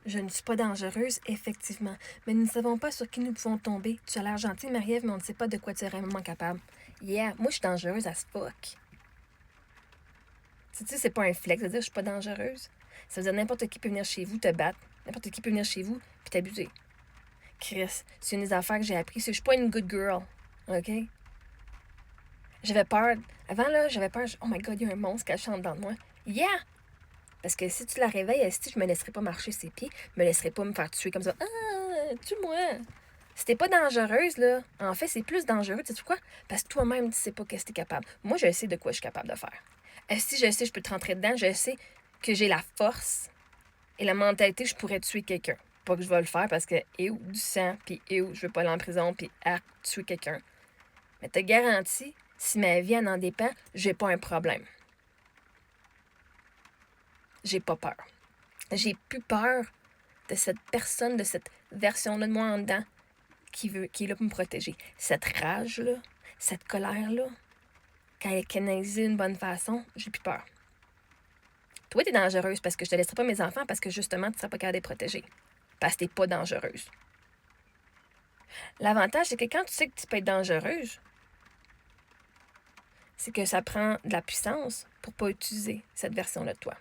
Je ne suis pas dangereuse, effectivement, mais nous ne savons pas sur qui nous pouvons tomber. Tu as l'air gentil, Marie-Ève, mais on ne sait pas de quoi tu es réellement capable. Yeah, moi, je suis dangereuse as fuck. Tu sais, c'est pas un flex de dire je suis pas dangereuse. Ça veut dire n'importe qui peut venir chez vous te battre. N'importe qui peut venir chez vous puis t'abuser. Chris, c'est une des affaires que j'ai appris, c'est que je suis pas une good girl. OK? J'avais peur. Avant, là, j'avais peur. Oh my God, il y a un monstre caché en dedans de moi. Yeah! Parce que si tu la réveilles, Esti, je me laisserai pas marcher ses pieds. Je me laisserai pas me faire tuer comme ça. Ah, tue-moi! Si t'es pas dangereuse, là, en fait, c'est plus dangereux. Tu sais quoi? Parce que toi-même, tu sais pas qu'est-ce que t'es capable. Moi, je sais de quoi je suis capable de faire. Si je sais, je peux te rentrer dedans. Je sais que j'ai la force et la mentalité, je pourrais tuer quelqu'un. Pas que je vais le faire parce que, du sang, puis je veux pas aller en prison, puis tuer quelqu'un. Mais te garantis, si ma vie en dépend, j'ai pas un problème. J'ai pas peur. J'ai plus peur de cette personne, de cette version-là de moi en dedans qui est là pour me protéger. Cette rage-là, cette colère-là, quand elle est canalisée d'une bonne façon, j'ai plus peur. Toi, t'es dangereuse parce que je te laisserai pas mes enfants parce que justement, tu seras pas capable de les protéger. Parce que t'es pas dangereuse. L'avantage, c'est que quand tu sais que tu peux être dangereuse, c'est que ça prend de la puissance pour pas utiliser cette version-là de toi.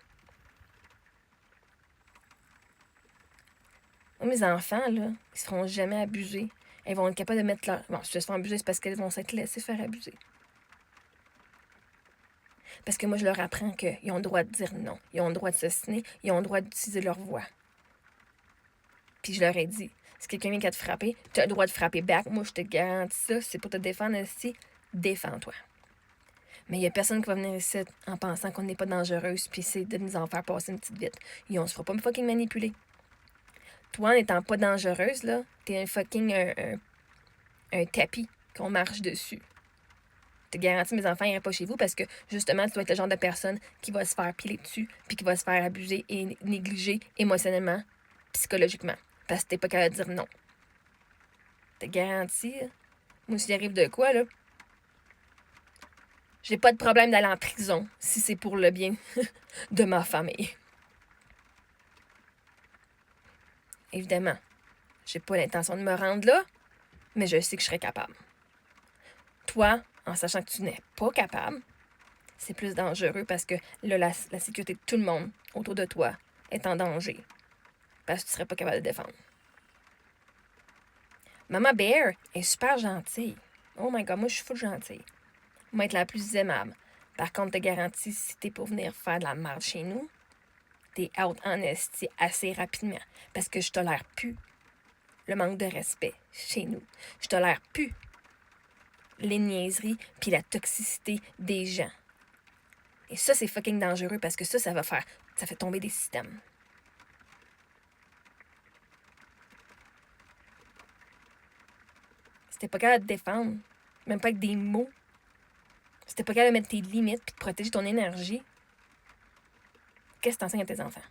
Moi, mes enfants, là, ils seront jamais abusés. Elles vont être capables de mettre leur... Bon, si elles se font abuser, c'est parce qu'elles vont s'être laissées faire abuser. Parce que moi, je leur apprends qu'ils ont le droit de dire non. Ils ont le droit de s'ostiner. Ils ont le droit d'utiliser leur voix. Puis je leur ai dit, si quelqu'un vient qu'à te frapper, tu as le droit de frapper back. Moi, je te garantis ça. C'est pour te défendre ici. Défends-toi. Mais il n'y a personne qui va venir ici en pensant qu'on n'est pas dangereuse puis essayer de nous en faire passer une petite vite. Et on se fera pas me fucking manipuler. Toi, en étant pas dangereuse, là, t'es un fucking un tapis qu'on marche dessus. Je te garantis, mes enfants n'iraient pas chez vous parce que, justement, tu dois être le genre de personne qui va se faire piler dessus puis qui va se faire abuser et négliger émotionnellement, psychologiquement. Parce que t'es pas capable de dire non. Je te garantis, moi, s'il arrive de quoi, là, j'ai pas de problème d'aller en prison si c'est pour le bien de ma famille. Évidemment, j'ai pas l'intention de me rendre là, mais je sais que je serais capable. Toi, en sachant que tu n'es pas capable, c'est plus dangereux parce que là, la sécurité de tout le monde autour de toi est en danger. Parce que tu serais pas capable de défendre. Maman Bear est super gentille. Oh my God, moi, je suis full gentille. Moi, être la plus aimable. Par contre, te garantis, si t'es pour venir faire de la merde chez nous, t'es out en esti assez rapidement. Parce que je tolère plus le manque de respect chez nous. Je tolère plus les niaiseries puis la toxicité des gens. Et ça, c'est fucking dangereux parce que ça fait tomber des systèmes. Si t'es pas capable de te défendre, même pas avec des mots, si t'es pas capable de mettre tes limites puis de protéger ton énergie, qu'est-ce que t'enseignes à tes enfants?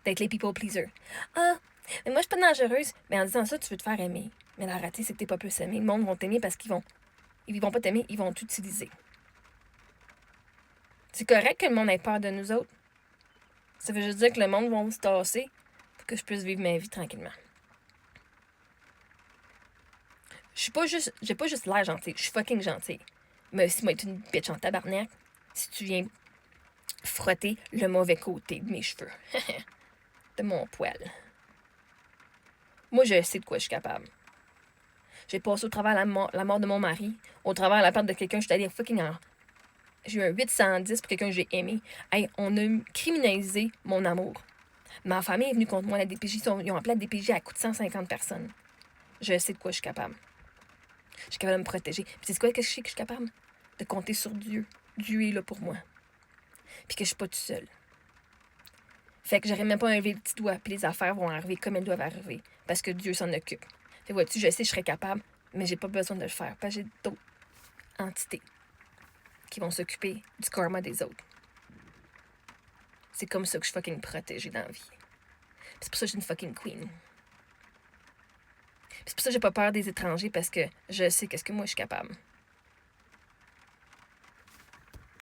D'être les people pleasers. Ah, mais moi, je suis pas dangereuse. Mais en disant ça, tu veux te faire aimer. Mais la raté, c'est que t'es pas plus aimé. Le monde va t'aimer parce qu'ils vont pas t'aimer, ils vont t'utiliser. C'est correct que le monde ait peur de nous autres. Ça veut juste dire que le monde va se tasser pour que je puisse vivre ma vie tranquillement. J'ai pas juste l'air gentille, je suis fucking gentille. Mais si moi, être une bitch en tabarnak, si tu viens frotter le mauvais côté de mes cheveux, de mon poil. Moi, je sais de quoi je suis capable. J'ai passé au travers la mort de mon mari, au travers la perte de quelqu'un, je suis allée fucking en... J'ai eu un 810 pour quelqu'un que j'ai aimé. Hey, on a criminalisé mon amour. Ma famille est venue contre moi, la DPJ, ils ont appelé la DPJ à coup de 150 personnes. Je sais de quoi je suis capable. Je suis capable de me protéger. Puis c'est quoi que je sais que je suis capable? De compter sur Dieu. Dieu est là pour moi. Puis que je suis pas toute seule. Fait que j'aurais même pas enlevé le petit doigt, puis les affaires vont arriver comme elles doivent arriver. Parce que Dieu s'en occupe. Fait vois-tu, je sais que je serais capable, mais j'ai pas besoin de le faire. Parce que j'ai d'autres entités qui vont s'occuper du karma des autres. C'est comme ça que je suis fucking protégée dans la vie. Puis c'est pour ça que je suis une fucking queen. Puis c'est pour ça que j'ai pas peur des étrangers, parce que je sais qu'est-ce que moi je suis capable.